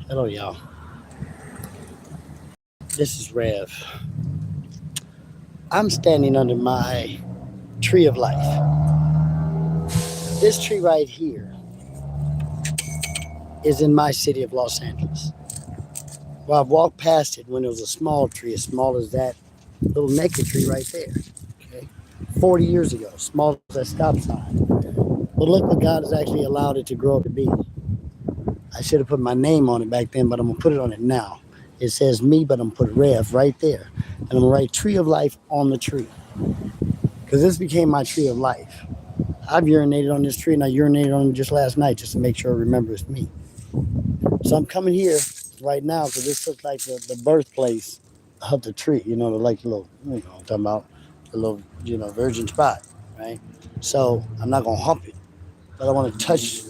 Hello, y'all. This is Rev. I'm standing under my tree of life. This tree right here is in my city of Los Angeles. Well, I've walked past it when it was a small tree, as small as that little naked tree right there. Okay, 40 years ago, small as that stop sign. But look what God has actually allowed it to grow to be. I should have put my name on it back then, but I'm gonna put it on it now. It says me, but I'm gonna put Rev right there, and I'm gonna write Tree of Life on the tree, because this became my tree of life. I've urinated on this tree, and I urinated on it just last night just to make sure it remembers me. So I'm coming here right now because this looks like the birthplace of the tree. You know, like the little, I'm talking about the little, virgin spot, right? So I'm not gonna hump it, but I want to touch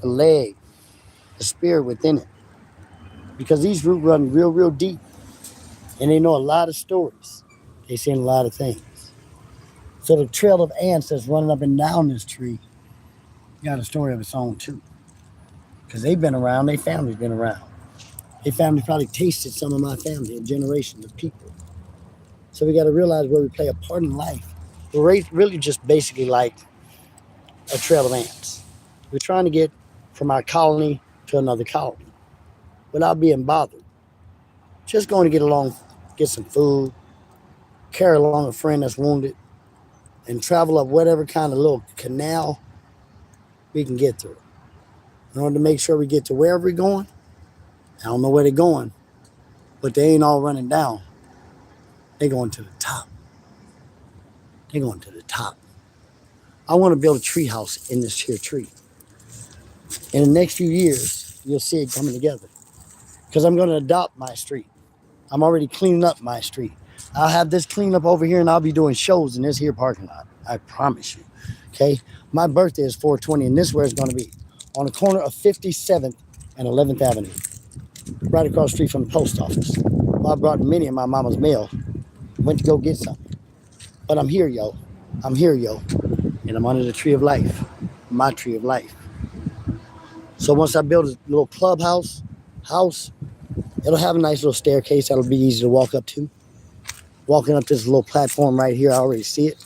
the leg, the spirit within it, because these roots run real, real deep, and they know a lot of stories. They've seen a lot of things. So the trail of ants that's running up and down this tree got a story of its own too, because they've been around. Their family's been around. Their family probably tasted some of my family, a generation of people. So we got to realize where we play a part in life. We're really just basically like a trail of ants. We're trying to get from our colony to another colony without being bothered. Just going to get along, get some food, carry along a friend that's wounded, and travel up whatever kind of little canal we can get through. In order to make sure we get to wherever we're going, I don't know where they're going, but they ain't all running down. They're going to the top. They're going to the top. I want to build a tree house in this here tree. In the next few years, you'll see it coming together, because I'm going to adopt my street. I'm already cleaning up my street. I'll have this cleaned up over here, and I'll be doing shows in this here parking lot. I promise you. Okay? My birthday is 4/20, and this is where it's going to be. On the corner of 57th and 11th Avenue. Right across the street from the post office. Well, I brought many of my mama's mail. Went to go get something. But I'm here, yo. I'm here, yo. And I'm under the tree of life. My tree of life. So once I build a little clubhouse, it'll have a nice little staircase that'll be easy to walk up to. Walking up this little platform right here, I already see it.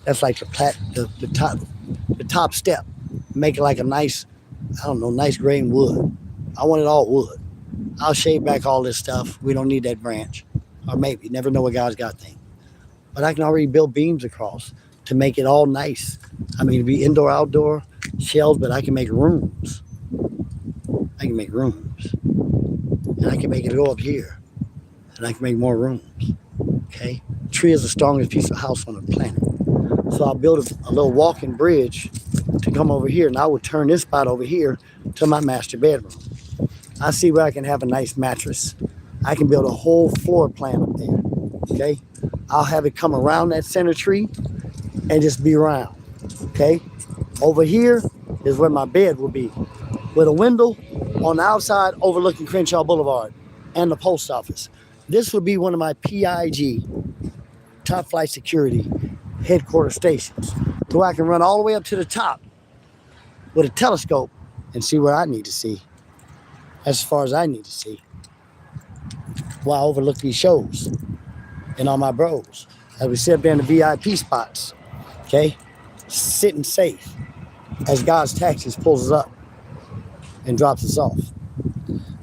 That's like the top step. Make it like a nice, nice grain wood. I want it all wood. I'll shave back all this stuff. We don't need that branch. Or maybe, never know what God's got thing. But I can already build beams across to make it all nice. I mean, it'd be indoor, outdoor, shelves, but I can make rooms. I can make rooms. And I can make it go up here. And I can make more rooms. Okay? Tree is the strongest piece of house on the planet. So I'll build a little walking bridge to come over here, and I will turn this spot over here to my master bedroom. I see where I can have a nice mattress. I can build a whole floor plan up there. Okay? I'll have it come around that center tree and just be round. Okay? Over here is where my bed will be, with a window on the outside overlooking Crenshaw Boulevard and the post office. This would be one of my P.I.G. top flight security headquarters stations, so I can run all the way up to the top with a telescope and see where I need to see, as far as I need to see, while I overlook these shows and all my bros as we sit up there in the VIP spots. Okay, sitting safe as God's taxis pulls us up and drops us off.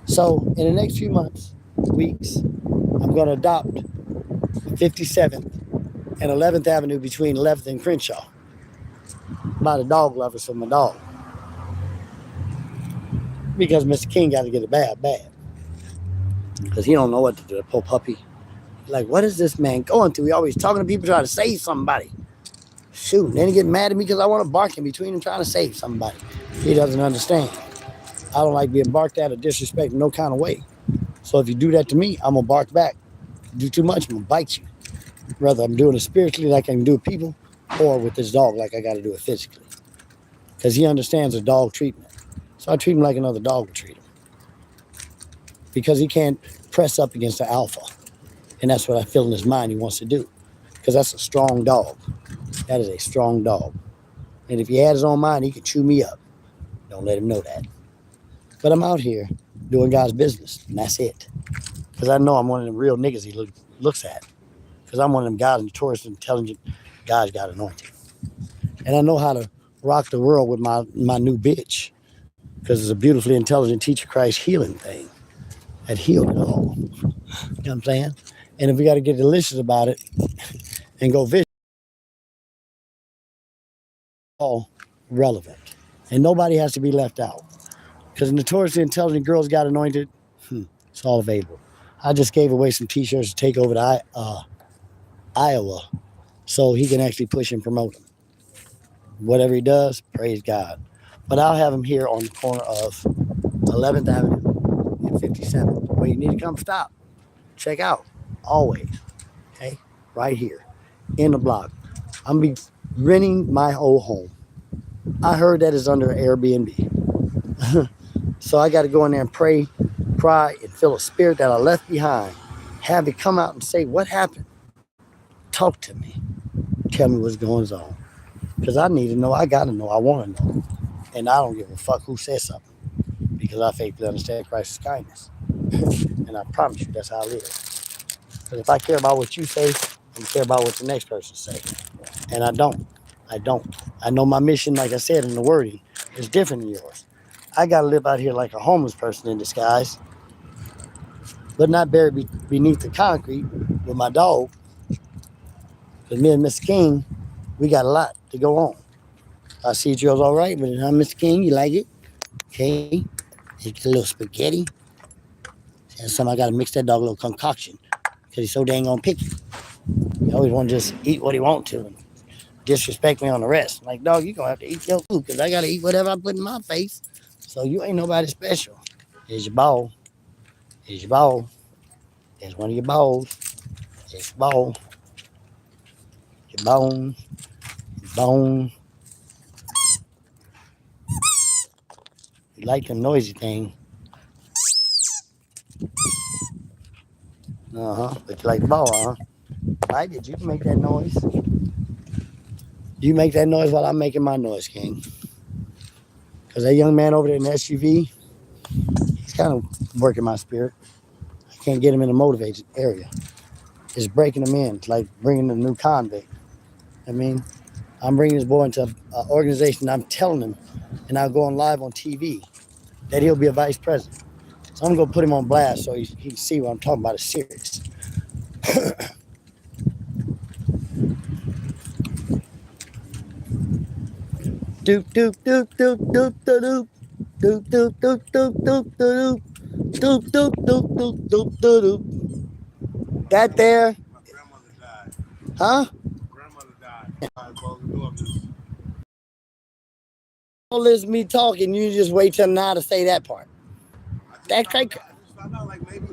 So in the next few months, weeks, I'm going to adopt 57th and 11th Avenue between 11th and Crenshaw. By the dog lovers for my dog. Because Mr. King got to get it bad. Because he don't know what to do, the poor puppy. Like, what is this man going through? He always talking to people trying to save somebody. Shoot, and then he get mad at me because I want to bark in between him trying to save somebody. He doesn't understand. I don't like being barked at or disrespected in no kind of way. So if you do that to me, I'm going to bark back. If you do too much, I'm going to bite you. Whether I'm doing it spiritually like I can do with people, or with this dog like I got to do it physically. Because he understands the dog treatment. So I treat him like another dog would treat him. Because he can't press up against the alpha. And that's what I feel in his mind he wants to do. Because that's a strong dog. That is a strong dog. And if he had his own mind, he could chew me up. Don't let him know that. But I'm out here doing God's business, and that's it. Because I know I'm one of them real niggas he looks at. Because I'm one of them guys, notorious, intelligent guys got anointed. And I know how to rock the world with my new bitch. Because it's a beautifully intelligent teacher Christ healing thing that healed it all. You know what I'm saying? And if we got to get delicious about it and go vicious, all relevant. And nobody has to be left out. Because notoriously intelligent girls got anointed, it's all available. I just gave away some t-shirts to take over to Iowa so he can actually push and promote them. Whatever he does, praise God. But I'll have him here on the corner of 11th Avenue and 57th. Where you need to come stop. Check out. Always. Okay? Right here. In the block. I'm going to be renting my old home. I heard that is under Airbnb. So I got to go in there and pray, cry, and feel a spirit that I left behind. Have it come out and say, what happened? Talk to me. Tell me what's going on. Because I need to know. I got to know. I want to know. And I don't give a fuck who says something. Because I faithfully understand Christ's kindness. And I promise you that's how I live. Because if I care about what you say, I care about what the next person say. And I don't. I don't. I know my mission, like I said in the wording, is different than yours. I got to live out here like a homeless person in disguise, but not buried beneath the concrete with my dog. Because me and Mr. King, we got a lot to go on. I see it yours all right, but Mr. King, you like it? Okay. It's a little spaghetti. And some I got to mix that dog a little concoction because he's so dang on picky. He always want to just eat what he want to and disrespect me on the rest. Like, dog, you going to have to eat your food because I got to eat whatever I put in my face. So you ain't nobody special. Here's your ball. Here's your ball. There's one of your balls. There's your ball. Your bone. Your bone. You like the noisy thing. But you like the ball, huh? I did. You make that noise. You make that noise while I'm making my noise, King. Because that young man over there in the SUV, he's kind of working my spirit. I can't get him in a motivated area. It's breaking him in. It's like bringing a new convict. I mean, I'm bringing this boy into an organization. I'm telling him, and I'm going live on TV, that he'll be a vice president. So I'm going to put him on blast so he can see what I'm talking about is serious. Doop, doop, doop, doop, doop, doop, doop, doop, doop, doop, doop, doop, doop, doop, doop, doop, doop, doop. That there. My grandmother died. Huh? Grandmother died. All this me talking, you just wait till now to say that part. That crazy. I just found out maybe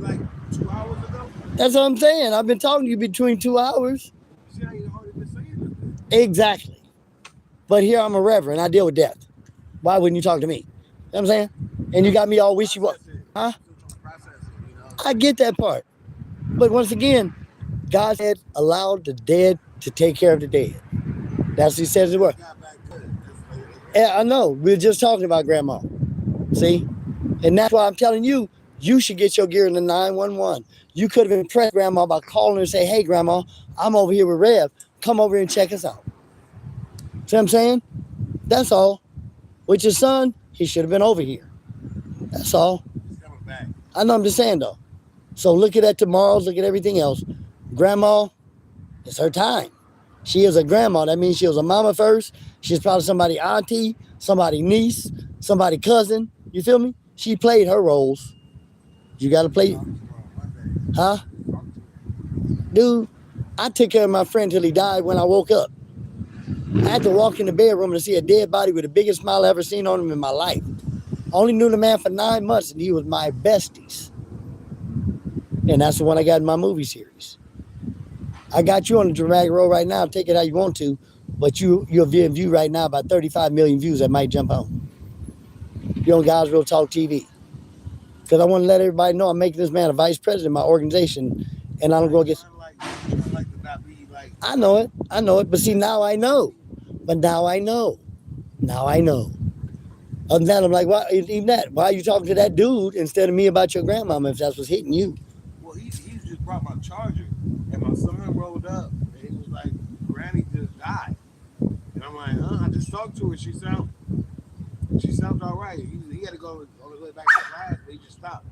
2 hours ago. That's what I'm saying. I've been talking to you between 2 hours. You see how you already been saying it? Exactly. But here I'm a reverend. I deal with death. Why wouldn't you talk to me? You know what I'm saying? And you got me all wishy-washy. Huh? I get that part. But once again, God said, allow the dead to take care of the dead. That's what he says in the word. Yeah, I know. We were just talking about grandma. See? And that's why I'm telling you, you should get your gear in the 911. You could have impressed grandma by calling her and say, hey, grandma, I'm over here with Rev. Come over here and check us out. See what I'm saying? That's all. With your son, he should have been over here. That's all. He's coming back. I know, I'm just saying, though. So look at that tomorrows, look at everything else. Grandma, it's her time. She is a grandma. That means she was a mama first. She's probably somebody auntie, somebody niece, somebody cousin. You feel me? She played her roles. You got to play. Huh? Dude, I took care of my friend till he died when I woke up. I had to walk in the bedroom and see a dead body with the biggest smile I ever seen on him in my life. I only knew the man for 9 months and he was my besties. And that's the one I got in my movie series. I got you on the dramatic role right now. Take it how you want to, but you're being viewed right now by 35 million views that might jump on. You're on God's Real Talk TV. Because I want to let everybody know I'm making this man a vice president of my organization, and I don't go against. I know it. But see, now I know. But now I know. Now I know. Other than that, I'm like, why even that? Why are you talking to that dude instead of me about your grandmama if that's what's hitting you? Well, he just brought my charger, and my son rolled up, and he was like, "Granny just died," and I'm like, "Huh?" I just talked to her. She sounds all right. He had to go on his way back to class, but he just stopped.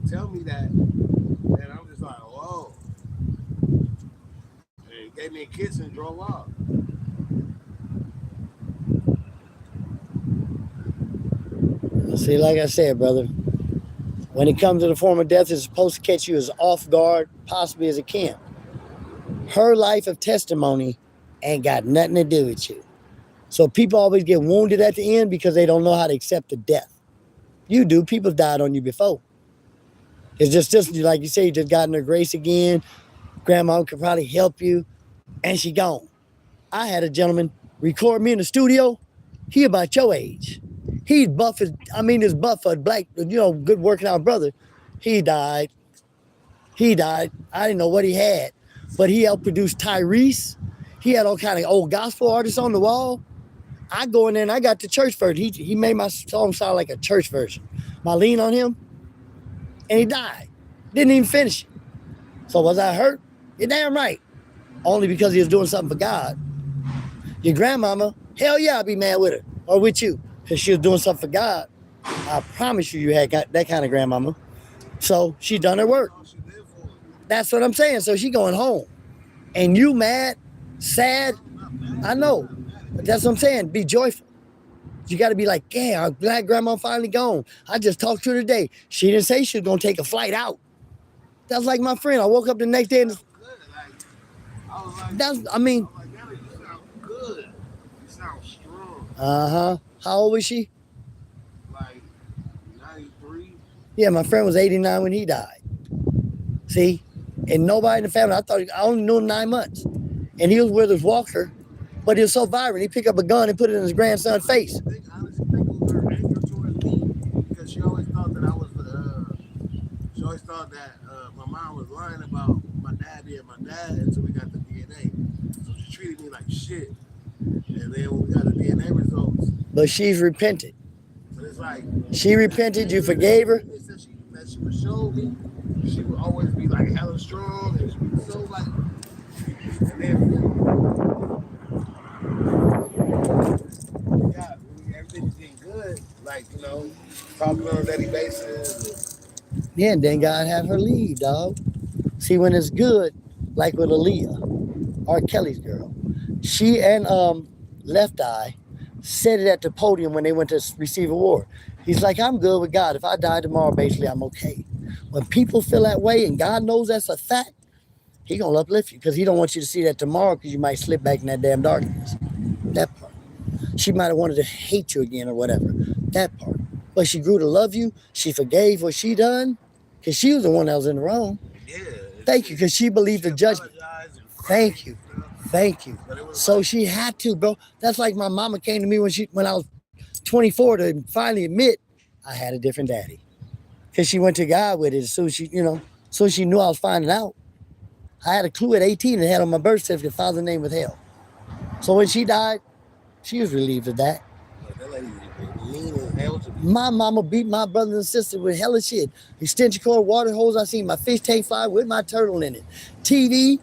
Tell me that, and I'm just like, "Whoa!" And he gave me a kiss and drove off. See, like I said, brother, when it comes to the form of death, it's supposed to catch you as off guard, possibly as it can. Her life of testimony ain't got nothing to do with you. So people always get wounded at the end because they don't know how to accept the death. You do. People have died on you before. It's just this, like you say, you just got in her grace again. Grandma could probably help you, and she gone. I had a gentleman record me in the studio. He about your age. He's buff as, his buff for a black, good working out brother. He died. He died. I didn't know what he had, but he helped produce Tyrese. He had all kind of old gospel artists on the wall. I go in there and I got the church version. He made my song sound like a church version. My lean on him, and he died. Didn't even finish it. So was I hurt? You're damn right. Only because he was doing something for God. Your grandmama, hell yeah, I'd be mad with her or with you because she was doing something for God. I promise you, you had got that kind of grandmama. So she done her work. All she lived for. That's what I'm saying. So she going home, and you mad, sad. I know, but that's what I'm saying. Be joyful. You got to be like, yeah, I'm glad grandma finally gone. I just talked to her today. She didn't say she was gonna take a flight out. That's like my friend. I woke up the next day and Good. Like I was like, that's, Nana, you sound good. You sound strong. How old was she? Like 93. Yeah, my friend was 89 when he died. See? And nobody in the family, I only knew him 9 months. And he was with his walker, but he was so vibrant, he picked up a gun and put it in his grandson's face. I honestly think it was her anger towards me because she always thought that I was she always thought that my mom was lying about my dad being my dad until we got the DNA. So she treated me like shit. And then when we got the DNA results, But she's repented. so it's like She repented, you forgave her. that she would show me. She would always be like hella strong and she would be so like, and then yeah, everything's getting good. Like, talking on a daily basis. Yeah, and then God had her leave, dog. See, when it's good, like with Aaliyah, R. Kelly's girl, she and Left Eye said it at the podium when they went to receive award. He's like, I'm good with God. If I die tomorrow, basically, I'm okay. When people feel that way and God knows that's a fact, he gonna uplift you because he don't want you to see that tomorrow because you might slip back in that damn darkness. That part. She might have wanted to hate you again or whatever. That part. But she grew to love you. She forgave what she done because she was the one that was in the wrong. Yeah. Thank you, because she believed the judgment. Thank you. Thank you. So she had to, bro. That's like my mama came to me when I was 24 to finally admit I had a different daddy. Because she went to God with it as soon as she knew I was finding out. I had a clue at 18 and had on my birth certificate, father's name withheld. So when she died, she was relieved of that. That lady mean as hell to me. My mama beat my brothers and sisters with hella shit. Extension cord, water hose. I seen my fish tank fly with my turtle in it. TV,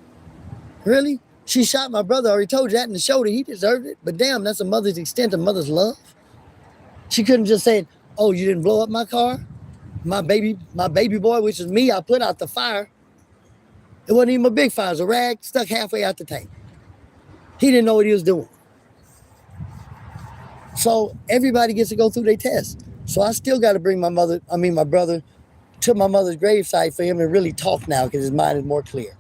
really? She shot my brother. I already told you that in the shoulder. He deserved it. But damn, that's a mother's extent of mother's love. She couldn't just say, oh, you didn't blow up my car? My baby boy, which is me, I put out the fire. It wasn't even a big fire. It was a rag stuck halfway out the tank. He didn't know what he was doing. So everybody gets to go through their test. So I still got to bring my brother to my mother's gravesite for him to really talk now because his mind is more clear.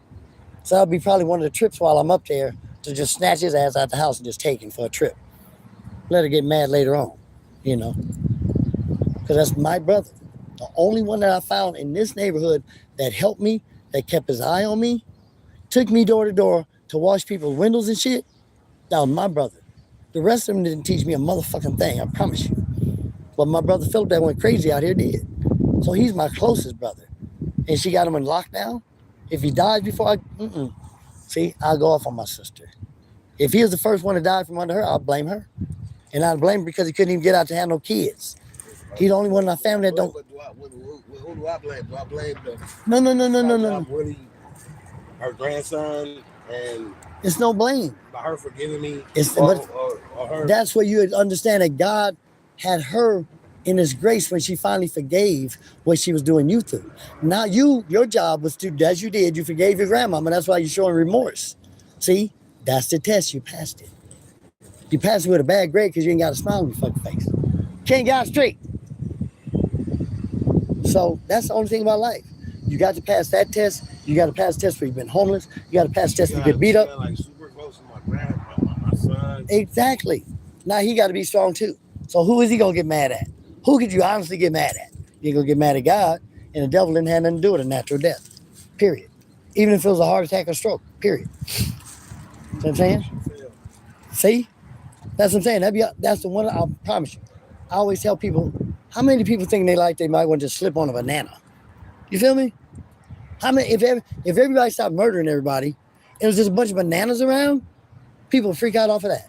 So that'll be probably one of the trips while I'm up there to just snatch his ass out the house and just take him for a trip. Let her get mad later on, because that's my brother. The only one that I found in this neighborhood that helped me, that kept his eye on me, took me door to door to wash people's windows and shit, that was my brother. The rest of them didn't teach me a motherfucking thing, I promise you. But my brother Philip that went crazy out here did. So he's my closest brother. And she got him in lockdown. If he dies before see, I'll go off on my sister. If he was the first one to die from under her, I'll blame her. And I blame him because he couldn't even get out to have no kids. He's the only one in my family that don't. But who do I blame? Do I blame the No. really her grandson and It's no blame. by her forgiving me? Or her. That's where you would understand that God had her in His grace when she finally forgave what she was doing you through. Now your job was to, as you did, you forgave your grandmama. That's why you're showing remorse. See, that's the test. You passed it. You passed it with a bad grade because you ain't got a smile on your fucking face. Can't get out straight. So that's the only thing about life. You got to pass that test. You got to pass the test where you've been homeless. You got to pass the test where you get beat up. Like super close to my son. Exactly. Now he got to be strong too. So who is he gonna get mad at? Who could you honestly get mad at? You ain't gonna get mad at God, and the devil didn't have nothing to do with a natural death. Period. Even if it was a heart attack or stroke. Period. See what I'm saying? See? That's what I'm saying. That's the one, I promise you. I always tell people, how many people think they might want to just slip on a banana? You feel me? How many? If everybody stopped murdering everybody, and it was just a bunch of bananas around, people would freak out off of that.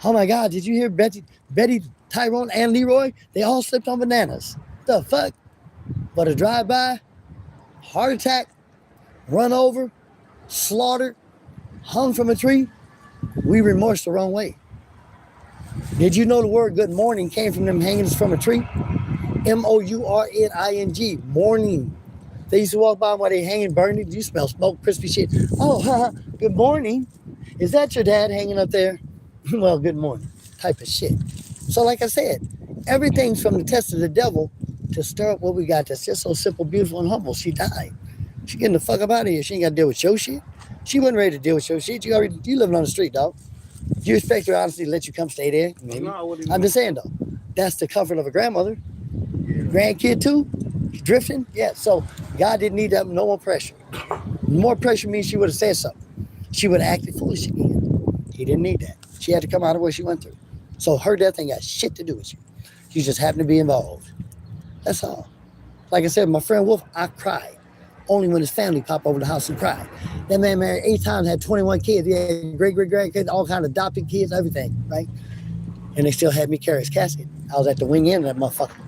Oh my God, did you hear Betty, Tyrone, and Leroy? They all slipped on bananas. The fuck? But a drive-by, heart attack, run over, slaughtered, hung from a tree, we remorse the wrong way. Did you know the word good morning came from them hangings from a tree? MOURNING, morning. They used to walk by while they hanging, burning. You smell smoke, crispy shit. Oh, good morning. Is that your dad hanging up there? Well, good morning. Type of shit. So like I said, everything's from the test of the devil to stir up what we got that's just so simple, beautiful, and humble. She died. She getting the fuck up out of here. She ain't got to deal with your shit. She wasn't ready to deal with your shit. You living on the street, dog. Do you expect her honestly to let you come stay there? Maybe. No, I'm just saying though, that's the comfort of a grandmother. Yeah. Grandkid too, drifting. Yeah. So God didn't need that. No more pressure. More pressure means she would have said something. She would have acted foolish again. He didn't need that. She had to come out of what she went through. So her death ain't got shit to do with you. You just happen to be involved. That's all. Like I said, my friend Wolf, I cried. Only when his family popped over the house and cried. That man married 8 times, had 21 kids. He had great-grandkids, all kind of adopted kids, everything, right? And they still had me carry his casket. I was at the wing end of that motherfucker.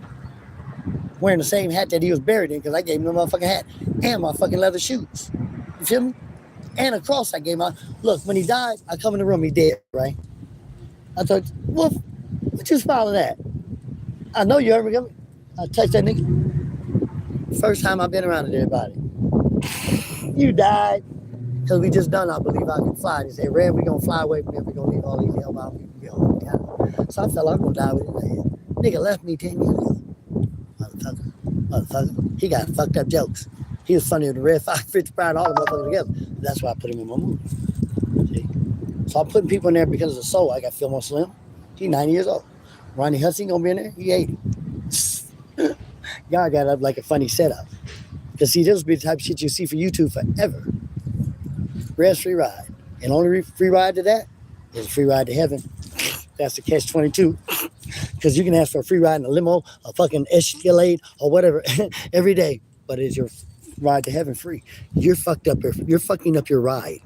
Wearing the same hat that he was buried in because I gave him the motherfucking hat and my fucking leather shoes. You feel me? And a cross I gave him. Look, when he died, I come in the room, he dead, right? I thought, Wolf, what you smiling at? I know you heard me. I touched that nigga. First time I've been around with everybody. You died. Because we just done, I believe I can fly. They say, Rev, we gonna fly away from here. We gonna leave all these hellbound people behind. Yeah. So I felt like I'm gonna die with his head. Nigga left me 10 years ago. Motherfucker. He got fucked up jokes. He was funnier than Red 550 Pride, all the motherfuckers together. That's why I put him in my movie. See? So I'm putting people in there because of the soul. I got Fillmore Slim. He 90 years old. Ronnie Hudson gonna be in there. He 80. God got up like a funny setup. Because see, this will be the type of shit you see for YouTube forever. Rest free ride. And only free ride to that is a free ride to heaven. That's the catch-22. Because you can ask for a free ride in a limo, a fucking Escalade, or whatever every day. But it's your ride to heaven free. You're fucked up. You're fucking up your ride.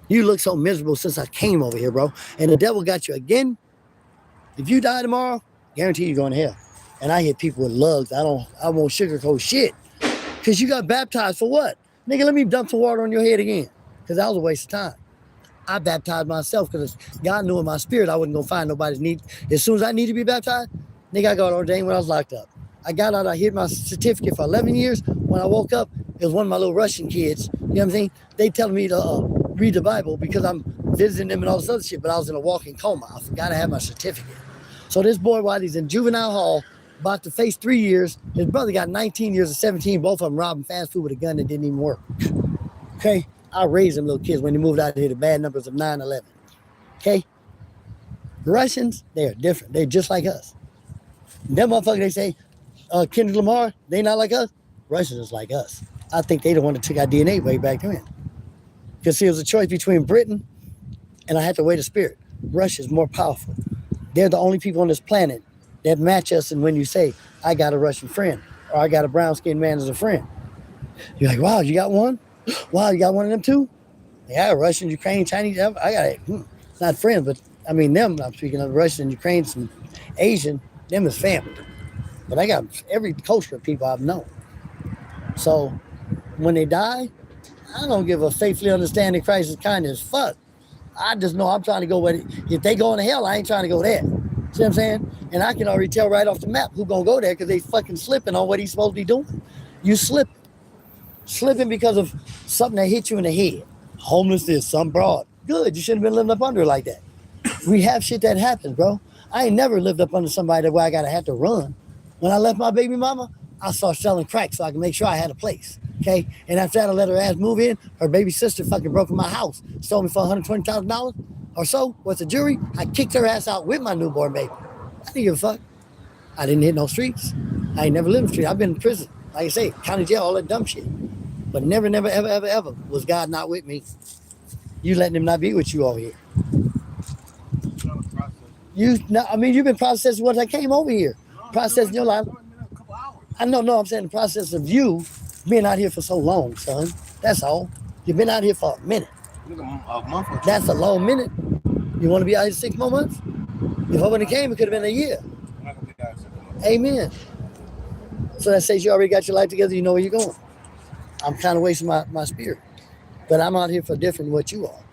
You look so miserable since I came over here, bro. And the devil got you again. If you die tomorrow, guarantee you're going to hell. And I hit people with lugs. I won't sugarcoat shit. Because you got baptized for what? Nigga, let me dump some water on your head again. Because that was a waste of time. I baptized myself because God knew in my spirit I wasn't going to find nobody's need. As soon as I need to be baptized, nigga, I got ordained when I was locked up. I got out, I hid my certificate for 11 years. When I woke up, it was one of my little Russian kids. You know what I'm saying? They telling me to read the Bible because I'm visiting them and all this other shit, but I was in a walking coma. I forgot to have my certificate. So this boy, while he's in juvenile hall, about to face 3 years, his brother got 19 years and 17, both of them robbing fast food with a gun that didn't even work. Okay? I raised them little kids when they moved out here, the bad numbers of 9/11. Okay? The Russians, they are different. They're just like us. Them motherfuckers, they say, Kendrick Lamar, they not like us. Russians is like us. I think they the one that took our DNA way back then. Because see, it was a choice between Britain and I had to weigh the spirit. Russia's more powerful. They're the only people on this planet that match us. And when you say, I got a Russian friend, or I got a brown-skinned man as a friend, you're like, wow, you got one? Wow, you got one of them too? Yeah, Russian, Ukraine, Chinese, I got it. Not friends, but I mean, them, I'm speaking of Russian, Ukraine, some Asian, them is family. But I got every culture of people I've known. So when they die, I don't give a faithfully understanding Christ's kindness. Fuck. I just know I'm trying to go where, if they going to hell, I ain't trying to go there. See what I'm saying? And I can already tell right off the map who gonna go there because they fucking slipping on what he's supposed to be doing. You slipping. Slipping because of something that hit you in the head. Homelessness, some broad. Good. You shouldn't have been living up under it like that. We have shit that happens, bro. I ain't never lived up under somebody that way I gotta have to run. When I left my baby mama, I started selling crack so I could make sure I had a place. Okay. And after that, I let her ass move in. Her baby sister fucking broke in my house, stole me for $120,000 or so. What's the jury? I kicked her ass out with my newborn baby. I didn't give a fuck. I didn't hit no streets. I ain't never lived in the street. I've been in prison. Like I say, county jail, all that dumb shit. But never, never, ever, ever, ever was God not with me. You letting him not be with you over here. I mean, you've been processing what I came over here. Processing your life. I know, no, I'm saying the process of you being out here for so long, son. That's all. You've been out here for a minute. A month or two. That's a long minute. You want to be out here 6 more months? If I wouldn't have came, it could have been a year. Amen. So that says you already got your life together, you know where you're going. I'm kind of wasting my spirit. But I'm out here for different than what you are.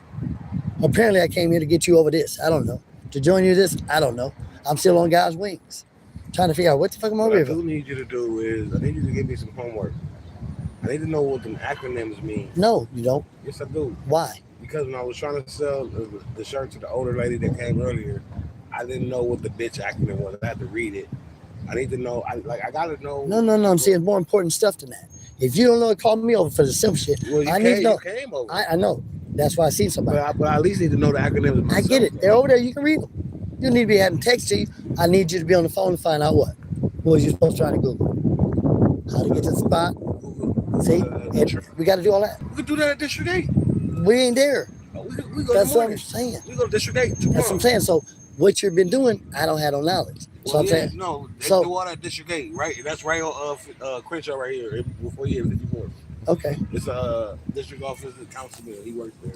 Apparently, I came here to get you over this. I don't know. To join you this, I don't know. I'm still on God's wings. Trying to figure out what the fuck I'm over here for. What I do need you to do is, I need you to give me some homework. I need to know what the acronyms mean. No, you don't. Yes, I do. Why? Because when I was trying to sell the shirt to the older lady that came earlier, I didn't know what the bitch acronym was. I had to read it. I need to know. I gotta know. No. I'm saying more important stuff than that. If you don't know, call me over for the simple shit. Well, I need to know. You came over. I know. That's why I see somebody. But I at least need to know the acronyms myself. I get it. They're over there. You can read them. You need to be having text to you. I need you to be on the phone to find out what was you supposed to try to Google. How to get to the spot. See? We got to do all that. We could do that at District 8. We ain't there. We go That's what I'm saying. We go to District 8 tomorrow. That's what I'm saying. So what you've been doing, I don't have no knowledge. So I'm saying. No, they do all that District 8, right? That's right on Crenshaw right here before you hit 54. Okay. It's a district office councilman. He works there.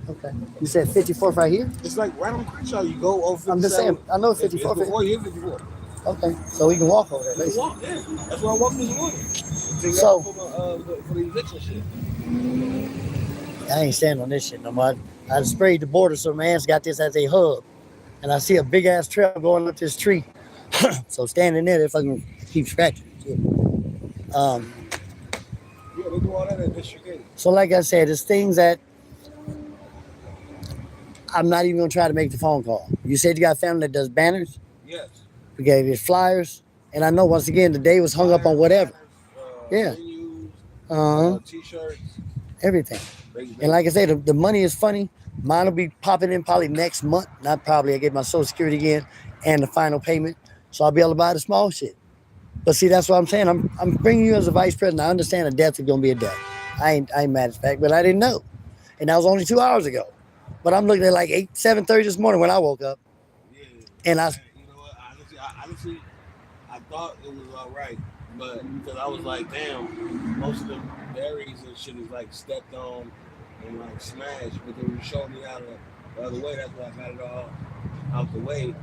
Okay. You said 54th right here? It's like right on Crenshaw. You go over 57. I'm just saying, I know 54th. It's before you hit 54. Okay. So we can walk over there, basically. Walk, yeah. That's where I walked this morning. So, for the eviction shit. I ain't standing on this shit no more. I sprayed the border so my aunt's got this as a hub. And I see a big ass trail going up this tree. So standing there, if I can keep scratching. Yeah, they do all that at District 8. So like I said, it's things that I'm not even gonna try to make the phone call. You said you got a family that does banners? Yes. We gave you flyers. And I know once again the day was hung up on whatever. Yeah. Menus, t-shirts. Everything. And like I said, the money is funny. Mine will be popping in probably next month. Not probably. I get my Social Security again and the final payment. So I'll be able to buy the small shit. But see, that's what I'm saying. I'm bringing you as a vice president. I understand a death is going to be a death. I ain't mad at the fact, but I didn't know. And that was only 2 hours ago. But I'm looking at like 7:30 this morning when I woke up. Yeah. And you know what? Honestly, I thought it was all right. But because I was like, damn, most of the berries and shit is like stepped on and like smashed. But they were showing me how the other way. That's why I got it all out the way.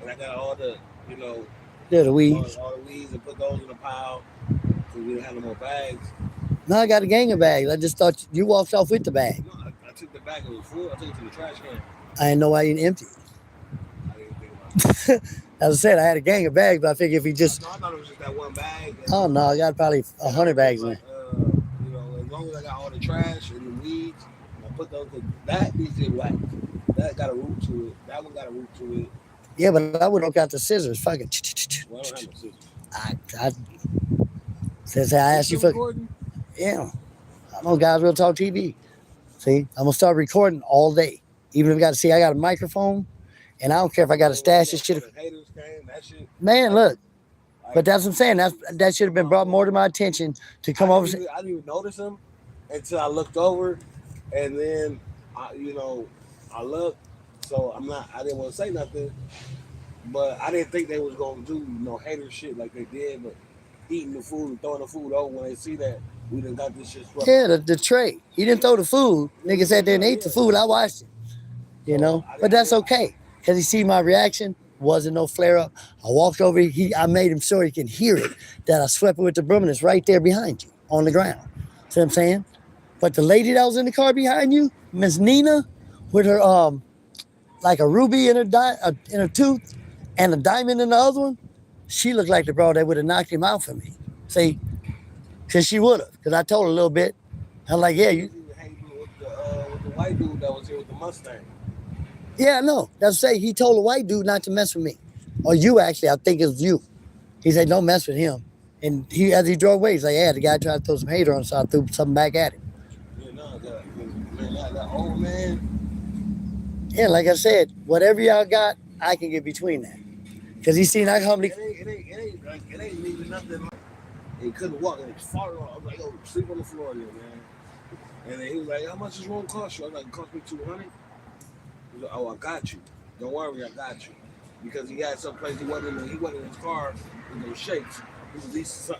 And I got all the, the weeds. All the weeds and put those in a pile because we didn't have no more bags. No, I got a gang of bags. I just thought you walked off with the bag. No, I took the bag. It was full. I took it to the trash can. I didn't know why you didn't empty it. I didn't think about it. As I said, I had a gang of bags, but I figured if he just... No, I thought it was just that one bag. Oh, no, I got probably 100 bags in there. As long as I got all the trash and the weeds, I put those... That needs to be waxed. That got a root to it. That one got a root to it. Yeah, but I would have got the scissors. Fucking... Well, I don't have no scissors. Since I asked you for... Recording? Yeah. I'm on Guys Real Talk TV. See, I'm going to start recording all day. Even if I got to see, I got a microphone, and I don't care if I got to stash this shit. Man, look. But that's what I'm saying. That should have been brought more to my attention to come over. I didn't even notice them until I looked over, and then, I looked. So I didn't want to say nothing, but I didn't think they was going to do, hater shit like they did, but eating the food and throwing the food over when they see that we done got this shit swept. Yeah, the tray. He didn't throw the food. Niggas sat there and ate the food. I watched it. But that's okay. Because he see my reaction, wasn't no flare up. I walked over, I made him sure he can hear it, that I swept it with the broom and it's right there behind you on the ground. See what I'm saying? But the lady that was in the car behind you, Miss Nina, with her like a ruby in her tooth and a diamond in the other one, she looked like the bro that would have knocked him out for me. See, because she would have. Because I told her a little bit. I'm like, yeah, You hanging with the white dude that was here with the Mustang. yeah, no. That's say he told a white dude not to mess with me, or you actually. I think it was you. He said, don't mess with him. And as he drove away, he's like, yeah, the guy tried to throw some hate on, so I threw something back at him. You know, that old man. Yeah, like I said, whatever y'all got, I can get between that. Because he seen I humbly. It ain't leaving nothing. Like, he couldn't walk. And it's far off. I was like, yo, sleep on the floor there, man. And then he was like, how much this room cost you? I was like, it cost me $200. He was like, oh, I got you. Don't worry, I got you. Because he had some place he wasn't in his car with those shakes. He was at least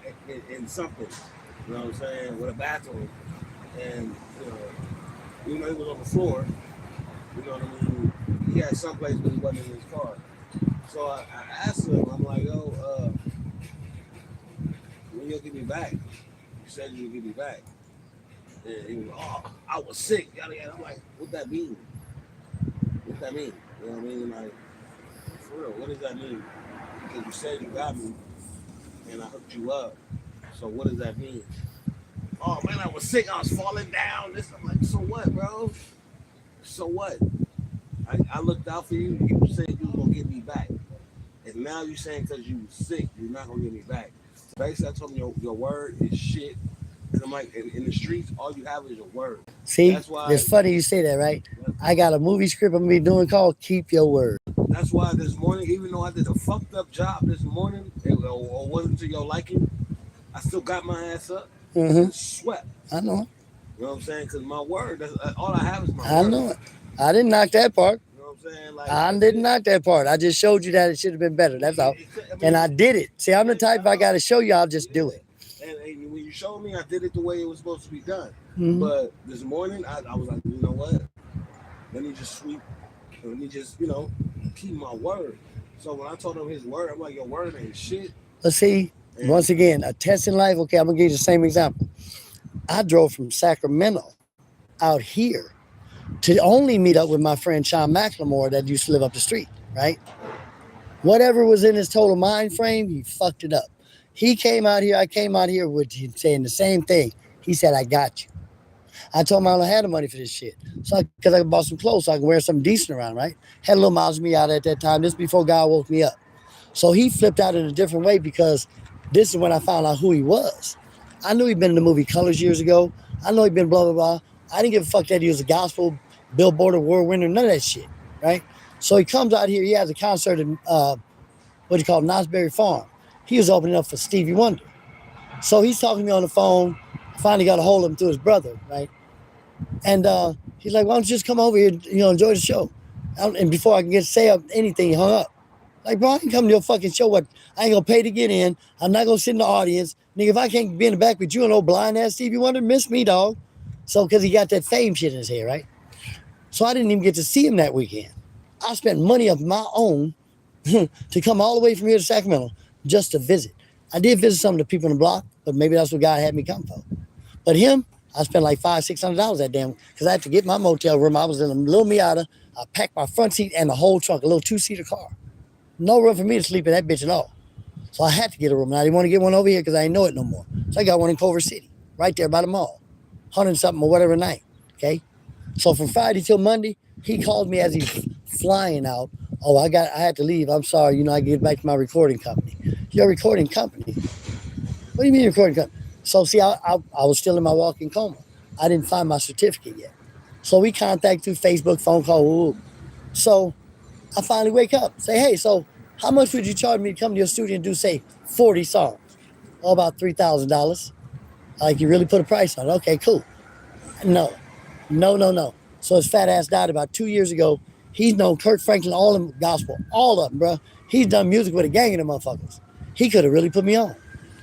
in something. You know what I'm saying? With a bathroom. And, even though he was on the floor, you know what I mean? He had some place but he wasn't in his car. So I asked him, I'm like, yo, when you'll get me back? You said you'll get me back. And he was, oh, I was sick. Yada, yada. I'm like, what that mean? What that mean? You know what I mean? Like, for real, what does that mean? Because you said you got me and I hooked you up. So what does that mean? Oh man, I was sick. I was falling down. This, I'm like, so what, bro? So what? I looked out for you. You said you were gonna get me back, and now you saying because you was sick, you're not gonna get me back. Basically, I told him your word is shit. And I'm like, in the streets, all you have is your word. See, that's why it's funny you say that, right? I got a movie script I'm gonna be doing called "Keep Your Word." That's why this morning, even though I did a fucked up job this morning, or wasn't to your liking, I still got my ass up and swept. I know it. You know what I'm saying? Because my word, all I have is my word. I know it. I didn't knock that part. You know what I'm saying? Like, I didn't knock that part. I just showed you that it should have been better. That's all. And I did it. See, I'm the type, if I got to show you, I'll just do it. And when you showed me, I did it the way it was supposed to be done. But this morning, I was like, you know what? Let me just sweep. Let me just, keep my word. So when I told him his word, I'm like, your word ain't shit. Let's see. And once again, a test in life. Okay, I'm going to give you the same example. I drove from Sacramento out here to only meet up with my friend Sean McLemore that used to live up the street, right? Whatever was in his total mind frame, he fucked it up. He came out here, I came out here with him saying the same thing. He said, I got you. I told him I don't have the money for this shit. So because I bought some clothes so I can wear something decent around, right? Had a little miles of me out at that time. This before God woke me up. So he flipped out in a different way because this is when I found out who he was. I knew he'd been in the movie Colors years ago. I know he'd been blah, blah, blah. I didn't give a fuck that he was a gospel Billboard award winner, none of that shit, right? So he comes out here. He has a concert in what do you call Knott's Berry Farm. He was opening up for Stevie Wonder. So he's talking to me on the phone. I finally got a hold of him through his brother, right? And he's like, why don't you just come over here, enjoy the show? And before I can get to say anything, he hung up. Like, bro, I can come to your fucking show. What? I ain't gonna pay to get in. I'm not gonna sit in the audience. Nigga, if I can't be in the back with you and old blind ass Stevie Wonder, miss me, dog. So, because he got that fame shit in his hair, right? So I didn't even get to see him that weekend. I spent money of my own to come all the way from here to Sacramento just to visit. I did visit some of the people in the block, but maybe that's what God had me come for. But him, I spent like $500-$600 that damn, because I had to get my motel room. I was in a little Miata. I packed my front seat and the whole trunk, a little 2-seater car. No room for me to sleep in that bitch at all. So I had to get a room. And I didn't want to get one over here because I didn't know it no more. So I got one in Culver City, right there by the mall. 100-something or whatever night, okay? So from Friday till Monday, he called me as he's flying out. Oh, I had to leave. I'm sorry. I get back to my recording company. Your recording company? What do you mean recording company? So see, I was still in my walking coma. I didn't find my certificate yet. So we contact through Facebook, phone call. Ooh. So I finally wake up, say, hey, so how much would you charge me to come to your studio and do, say, 40 songs? Oh, about $3,000. Like, you really put a price on it. Okay, cool. No. So his fat ass died about 2 years ago. He's known Kirk Franklin, all of them gospel, all of them, bro. He's done music with a gang of them motherfuckers. He could have really put me on.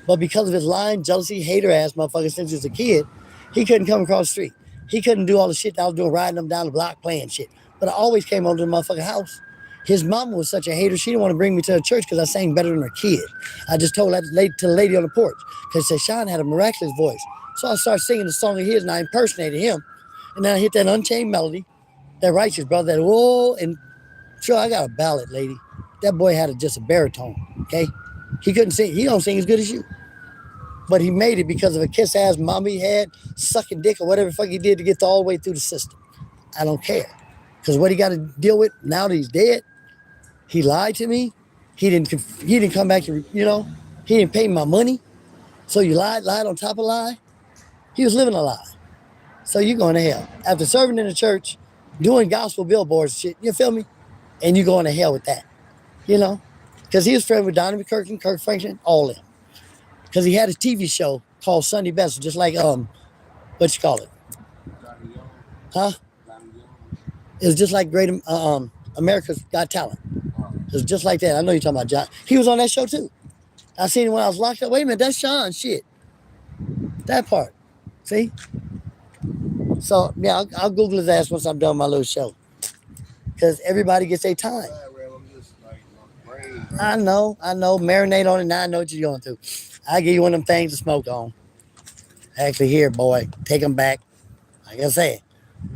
But because of his lying, jealousy, hater ass motherfucker since he was a kid, he couldn't come across the street. He couldn't do all the shit that I was doing, riding them down the block, playing shit. But I always came over to the motherfucking house. His mama was such a hater, she didn't want to bring me to the church because I sang better than her kid. I just told that lady, to the lady on the porch, because Sean had a miraculous voice. So I started singing the song of his, and I impersonated him. And then I hit that Unchained Melody, that righteous brother, that whoa, and sure, I got a ballad, lady. That boy had just a baritone, okay? He couldn't sing. He don't sing as good as you. But he made it because of a kiss-ass mama he had, sucking dick or whatever the fuck he did to get all the way through the system. I don't care. Because what he got to deal with now that he's dead, he lied to me. He didn't come back to, he didn't pay me my money. So you lied on top of lie. He was living a lie. So you going to hell. After serving in the church, doing gospel billboards and shit, you feel me? And you going to hell with that, Because he was friends with Donnie McKirk, Kirk Franklin, all of them. Because he had a TV show called Sunday Best, just like, what you call it? Huh? It was just like Great America's Got Talent. It was just like that. I know you're talking about John. He was on that show too. I seen him when I was locked up. Wait a minute, that's Sean. Shit. That part. See? So, yeah, I'll Google his ass once I'm done my little show. Because everybody gets their time. I know. Marinate on it now. I know what you're going through. I'll give you one of them things to smoke on. Actually, here, boy. Take them back. Like I said.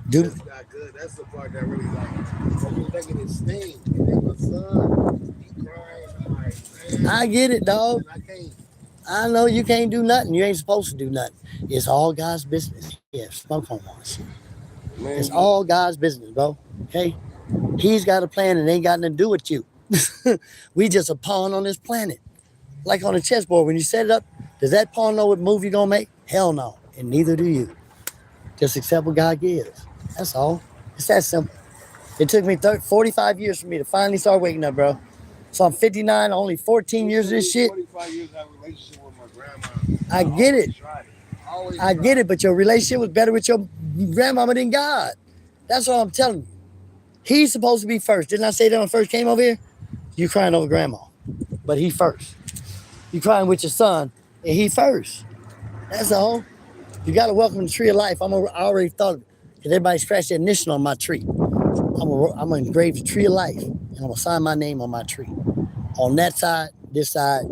That's not good. That's the part that really I'm making it sting. And then my son, he crying. I'm like, man. I get it, dog. I can't. I know you can't do nothing. You ain't supposed to do nothing. It's all God's business. Yeah, smoke on shit. It's all God's business, bro. Okay? He's got a plan and ain't got nothing to do with you. We just a pawn on this planet. Like on a chessboard, when you set it up, does that pawn know what move you're going to make? Hell no. And neither do you. Just accept what God gives. That's all. It's that simple. It took me 45 years for me to finally start waking up, bro. So I'm 59, only 14 years of this shit. 45 years of relationship with my grandma. I get it. I get it, but your relationship was better with your grandmama than God. That's what I'm telling you. He's supposed to be first. Didn't I say that when I first came over here? You crying over grandma, but he first. You crying with your son, and he first. That's all. You got to welcome the tree of life. I already thought of it. Because everybody scratched their initial on my tree. I'm going to engrave the tree of life, and I'm going to sign my name on my tree. On that side, this side.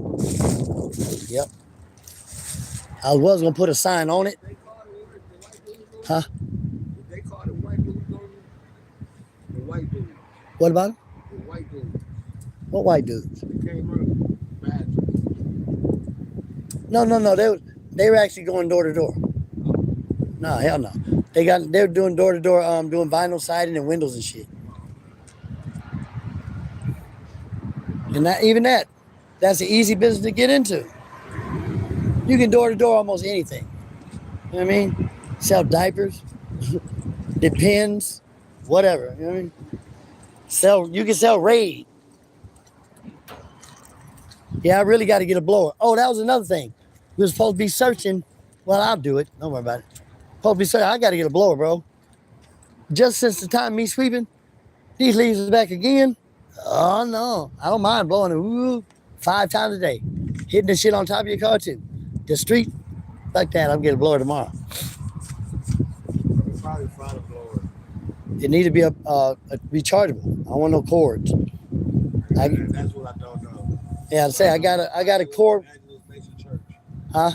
Yep. I was going to put a sign on it. Huh? They call it white dude. The white dude. What about him? The white dude. What white dudes? They came up bad. No. They were actually going door to door. No, hell no. They were doing door to door, doing vinyl siding and windows and shit. And that's an easy business to get into. You can door to door almost anything. You know what I mean? Sell diapers, depends, whatever. You know what I mean? You can sell Raid. Yeah, I really got to get a blower. Oh, that was another thing. We were supposed to be searching. Well, I'll do it. Don't worry about it. Supposed to be searching. I got to get a blower, bro. Just since the time me sweeping, these leaves is back again. Oh, no. I don't mind blowing it 5 times a day. Hitting the shit on top of your car, too. The street, like that, I'm getting a blower tomorrow. Probably find a blower. It needs to be a rechargeable. I don't want no cords. That's what I don't know. Yeah, I'd say I got a cord. Angeles Mason Church. Huh?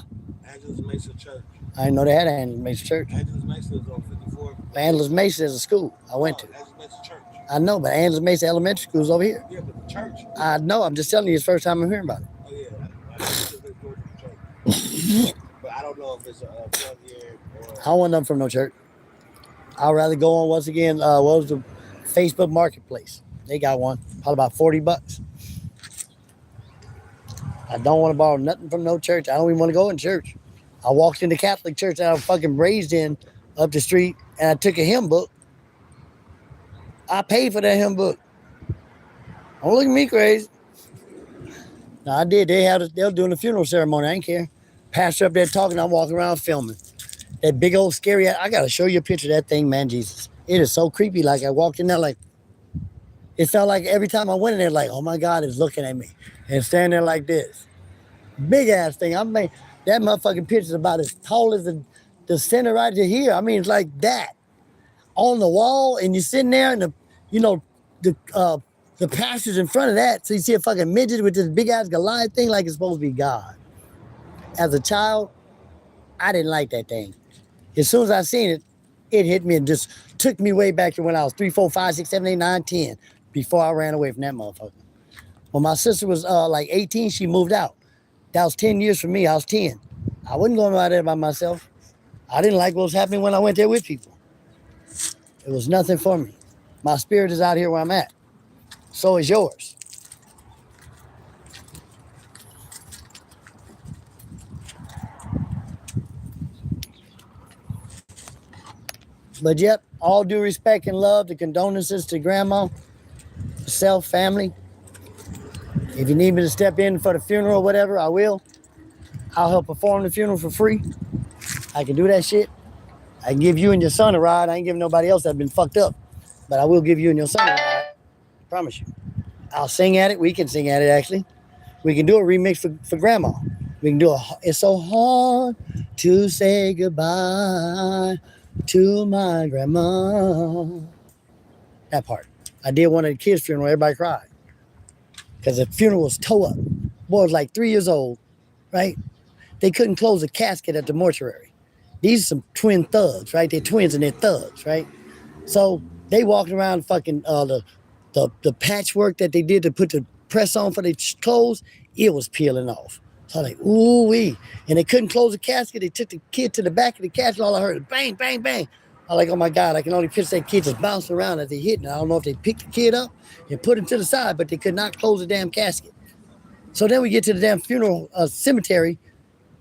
Angeles Mason Church. I didn't know they had an Angeles Mason Church. Angeles Mason is on 54. Angeles Mason is a school I went to. Angeles Mason Church. I know, but Angeles Mason Elementary School is over here. Yeah, but the church. I know. I'm just telling you, it's the first time I'm hearing about it. Oh, yeah. I just go to the church. But I don't know if it's a plug here or... I don't want nothing from no church. I'd rather go on, once again, what was the Facebook Marketplace? They got one, probably about $40. I don't want to borrow nothing from no church. I don't even want to go in church. I walked in the Catholic church that I was fucking raised in up the street, and I took a hymn book. I paid for that hymn book. Don't look at me crazy. No, I did. They were doing a funeral ceremony. I didn't care. Pastor up there talking, I'm walking around filming. That big old scary, I got to show you a picture of that thing, man, Jesus. It is so creepy. Like, I walked in there like, it felt like every time I went in there, like, oh my God, it's looking at me. And standing there like this. Big ass thing. I mean, that motherfucking picture's about as tall as the center right here. I mean, it's like that. On the wall, and you're sitting there, and the The pastor's in front of that. So you see a fucking midget with this big ass Goliath thing like it's supposed to be God. As a child, I didn't like that thing. As soon as I seen it, it hit me and just took me way back to when I was 3, 4, 5, 6, 7, 8, 9, 10 before I ran away from that motherfucker. When my sister was like 18, she moved out. That was 10 years for me. I was 10. I wasn't going out there by myself. I didn't like what was happening when I went there with people. It was nothing for me. My spirit is out here where I'm at. So is yours. But yep, all due respect and love, the condolences to grandma, self, family. If you need me to step in for the funeral or whatever, I will. I'll help perform the funeral for free. I can do that shit. I can give you and your son a ride. I ain't giving nobody else that's been fucked up. But I will give you and your son a ride. I promise you. I'll sing at it. We can sing at it, actually. We can do a remix for grandma. We can do It's so hard to say goodbye to my grandma. That part. I did one at the kids' funeral. Everybody cried. Because the funeral was tore up. Boy was like 3 years old, right? They couldn't close a casket at the mortuary. These are some twin thugs, right? They're twins and they're thugs, right? So they walking around fucking the patchwork that they did to put the press on for their clothes, it was peeling off. So I was like, ooh wee. And they couldn't close the casket. They took the kid to the back of the casket. All I heard was bang, bang, bang. I was like, oh my God, I can only picture that kid just bouncing around as they hit. I don't know if they picked the kid up and put him to the side, but they could not close the damn casket. So then we get to the damn funeral cemetery.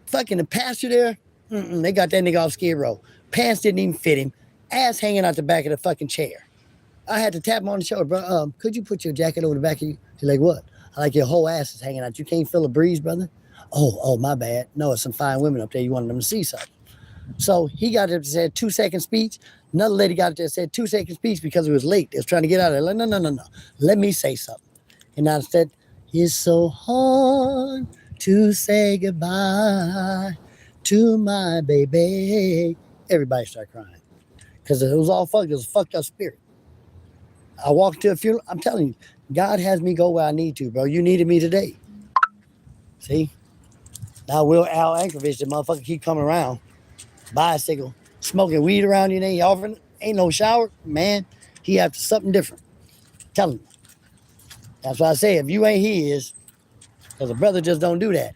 Fucking the pastor there, they got that nigga off Skid Row. Pants didn't even fit him. Ass hanging out the back of the fucking chair. I had to tap him on the shoulder, bro. Could you put your jacket over the back of you? He's like, what? I like your whole ass is hanging out. You can't feel a breeze, brother? Oh, my bad. No, it's some fine women up there. You wanted them to see something. So he got up and said 2-second speech. Another lady got up there and said 2-second speech because it was late. They was trying to get out of there. Like, no. Let me say something. And I said, it's so hard to say goodbye to my baby. Everybody started crying. Because it was all fucked. It was a fucked up spirit. I walked to a funeral. I'm telling you, God has me go where I need to, bro. You needed me today. See? Now Will Al Anchorage, the motherfucker keep coming around. Bicycle, smoking weed around you and ain't offering, ain't no shower. Man, he after something different. Tell him. That's why I say, if you ain't his, because a brother just don't do that.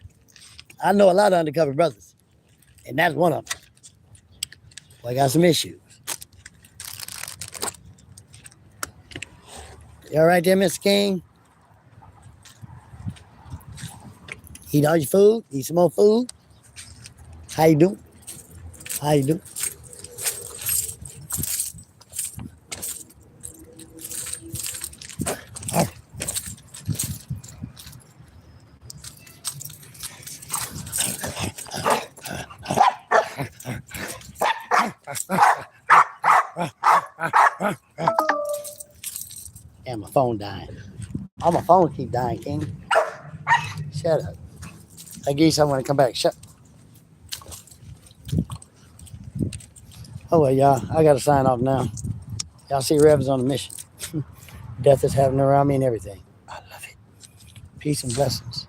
I know a lot of undercover brothers, and that's one of them. Well, I got some issues. You all right there, Mr. King? Eat all your food? Eat some more food? How you doing? How you doing? All right. Yeah, my phone dying. Oh, my phone keep dying, King. Shut up. I give you something when I come back. Shut. Oh, well, y'all. I got to sign off now. Y'all see Rev is on a mission. Death is happening around me and everything. I love it. Peace and blessings.